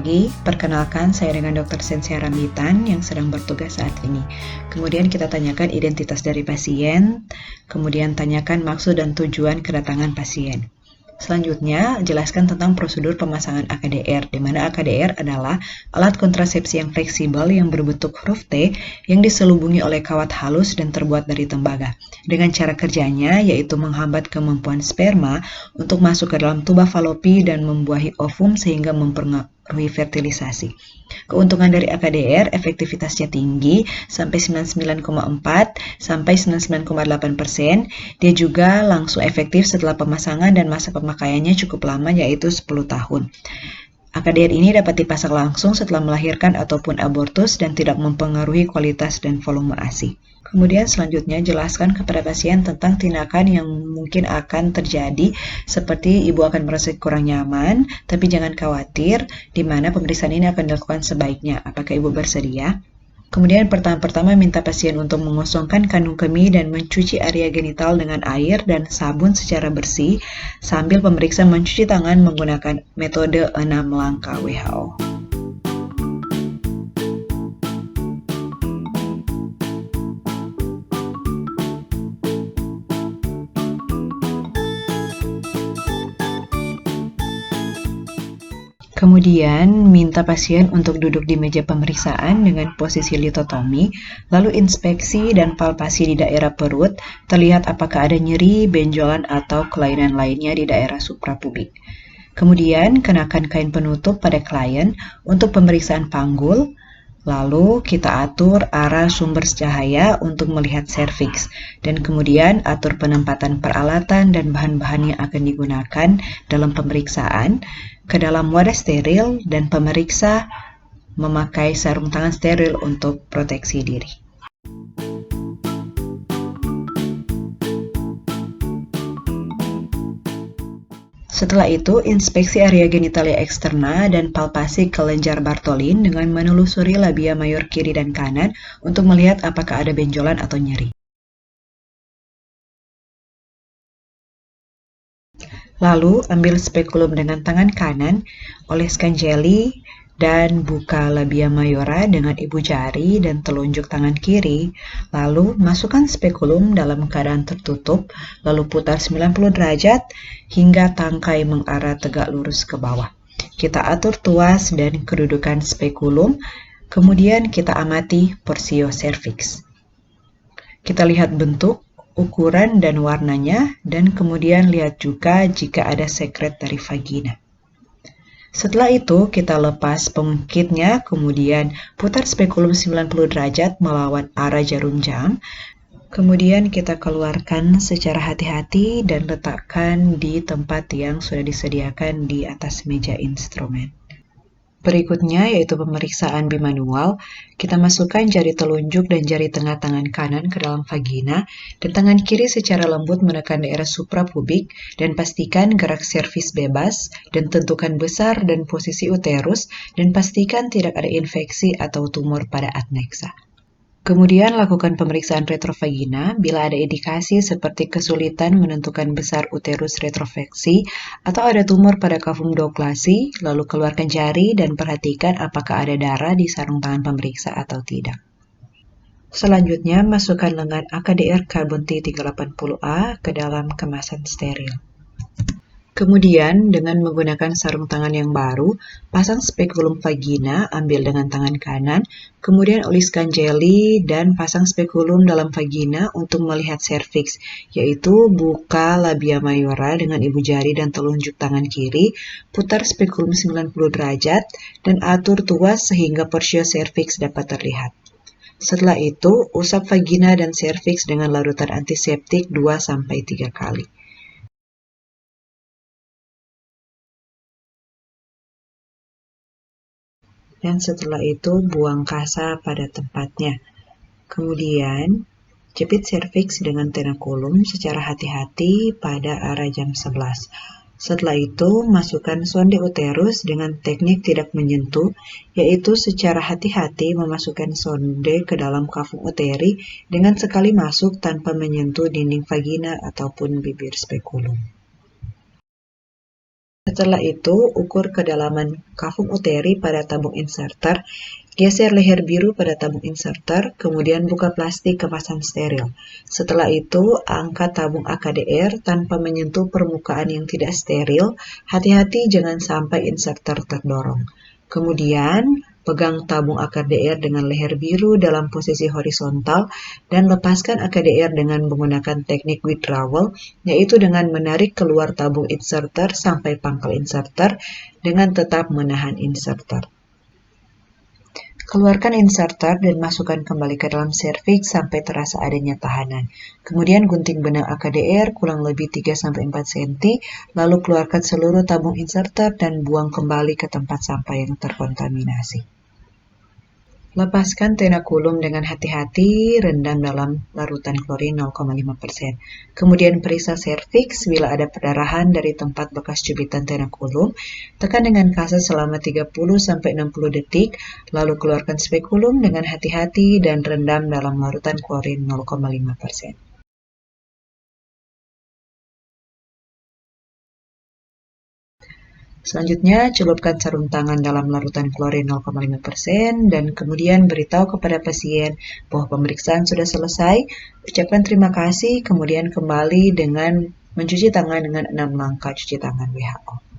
pagi, perkenalkan saya dengan Dr. Sensia Rambitan yang sedang bertugas saat ini. Kemudian kita tanyakan identitas dari pasien, kemudian tanyakan maksud dan tujuan kedatangan pasien. Selanjutnya, jelaskan tentang prosedur pemasangan AKDR, di mana AKDR adalah alat kontrasepsi yang fleksibel yang berbentuk huruf T yang diselubungi oleh kawat halus dan terbuat dari tembaga. Dengan cara kerjanya, yaitu menghambat kemampuan sperma untuk masuk ke dalam tuba falopi dan membuahi ovum sehingga mempengaruhi fertilisasi. Keuntungan dari AKDR, efektivitasnya tinggi sampai 99,4 sampai 99,8%. Dia juga langsung efektif setelah pemasangan dan masa pemakaiannya cukup lama, yaitu 10 tahun. AKDR ini dapat dipasang langsung setelah melahirkan ataupun abortus dan tidak mempengaruhi kualitas dan volume ASI. Kemudian selanjutnya jelaskan kepada pasien tentang tindakan yang mungkin akan terjadi, seperti ibu akan merasa kurang nyaman, tapi jangan khawatir, di mana pemeriksaan ini akan dilakukan sebaiknya. Apakah ibu bersedia? Kemudian pertama-tama minta pasien untuk mengosongkan kandung kemih dan mencuci area genital dengan air dan sabun secara bersih, sambil pemeriksa mencuci tangan menggunakan metode 6 langkah WHO. Kemudian, minta pasien untuk duduk di meja pemeriksaan dengan posisi litotomi, lalu inspeksi dan palpasi di daerah perut, terlihat apakah ada nyeri, benjolan, atau kelainan lainnya di daerah suprapubik. Kemudian, kenakan kain penutup pada klien untuk pemeriksaan panggul, lalu kita atur arah sumber cahaya untuk melihat serviks, dan kemudian atur penempatan peralatan dan bahan-bahan yang akan digunakan dalam pemeriksaan ke dalam wadah steril, dan pemeriksa memakai sarung tangan steril untuk proteksi diri. Setelah itu, inspeksi area genitalia eksterna dan palpasi kelenjar Bartholin dengan menelusuri labia mayor kiri dan kanan untuk melihat apakah ada benjolan atau nyeri. Lalu, ambil spekulum dengan tangan kanan, oleskan jeli, dan buka labia mayora dengan ibu jari dan telunjuk tangan kiri. Lalu, masukkan spekulum dalam keadaan tertutup, lalu putar 90 derajat hingga tangkai mengarah tegak lurus ke bawah. Kita atur tuas dan kedudukan spekulum, kemudian kita amati porsio cervix. Kita lihat bentuk, ukuran dan warnanya, dan kemudian lihat juga jika ada sekret dari vagina. Setelah itu, kita lepas pengungkitnya, kemudian putar spekulum 90 derajat melawan arah jarum jam, kemudian kita keluarkan secara hati-hati dan letakkan di tempat yang sudah disediakan di atas meja instrumen. Berikutnya yaitu pemeriksaan bimanual. Kita masukkan jari telunjuk dan jari tengah tangan kanan ke dalam vagina dan tangan kiri secara lembut menekan daerah suprapubik dan pastikan gerak servis bebas dan tentukan besar dan posisi uterus dan pastikan tidak ada infeksi atau tumor pada adnexa. Kemudian lakukan pemeriksaan retrovagina bila ada indikasi seperti kesulitan menentukan besar uterus retrofleksi atau ada tumor pada kavum douglasi, lalu keluarkan jari dan perhatikan apakah ada darah di sarung tangan pemeriksa atau tidak. Selanjutnya, masukkan lengan AKDR karbon T380A ke dalam kemasan steril. Kemudian, dengan menggunakan sarung tangan yang baru, pasang spekulum vagina, ambil dengan tangan kanan, kemudian oliskan jeli dan pasang spekulum dalam vagina untuk melihat serviks, yaitu buka labia mayora dengan ibu jari dan telunjuk tangan kiri, putar spekulum 90 derajat, dan atur tuas sehingga porsio serviks dapat terlihat. Setelah itu, usap vagina dan serviks dengan larutan antiseptik 2-3 kali. Dan setelah itu buang kasa pada tempatnya. Kemudian, jepit serviks dengan tenakulum secara hati-hati pada arah jam 11. Setelah itu, masukkan sonde uterus dengan teknik tidak menyentuh, yaitu secara hati-hati memasukkan sonde ke dalam kavum uteri dengan sekali masuk tanpa menyentuh dinding vagina ataupun bibir spekulum. Setelah itu, ukur kedalaman kafum uteri pada tabung inserter, geser leher biru pada tabung inserter, kemudian buka plastik kemasan steril. Setelah itu, angkat tabung AKDR tanpa menyentuh permukaan yang tidak steril. Hati-hati jangan sampai inserter terdorong. Kemudian, pegang tabung AKDR dengan leher biru dalam posisi horizontal dan lepaskan AKDR dengan menggunakan teknik withdrawal, yaitu dengan menarik keluar tabung inserter sampai pangkal inserter dengan tetap menahan inserter. Keluarkan inserter dan masukkan kembali ke dalam serviks sampai terasa adanya tahanan. Kemudian gunting benang AKDR kurang lebih 3-4 cm, lalu keluarkan seluruh tabung inserter dan buang kembali ke tempat sampah yang terkontaminasi. Lepaskan tenakulum dengan hati-hati, rendam dalam larutan klorin 0,5%. Kemudian periksa serviks bila ada perdarahan dari tempat bekas cubitan tenakulum. Tekan dengan kaset selama 30-60 detik, lalu keluarkan spekulum dengan hati-hati dan rendam dalam larutan klorin 0,5%. Selanjutnya, celupkan sarung tangan dalam larutan klorin 0,5% dan kemudian beritahu kepada pasien bahwa pemeriksaan sudah selesai. Ucapkan terima kasih, kemudian kembali dengan mencuci tangan dengan 6 langkah cuci tangan WHO.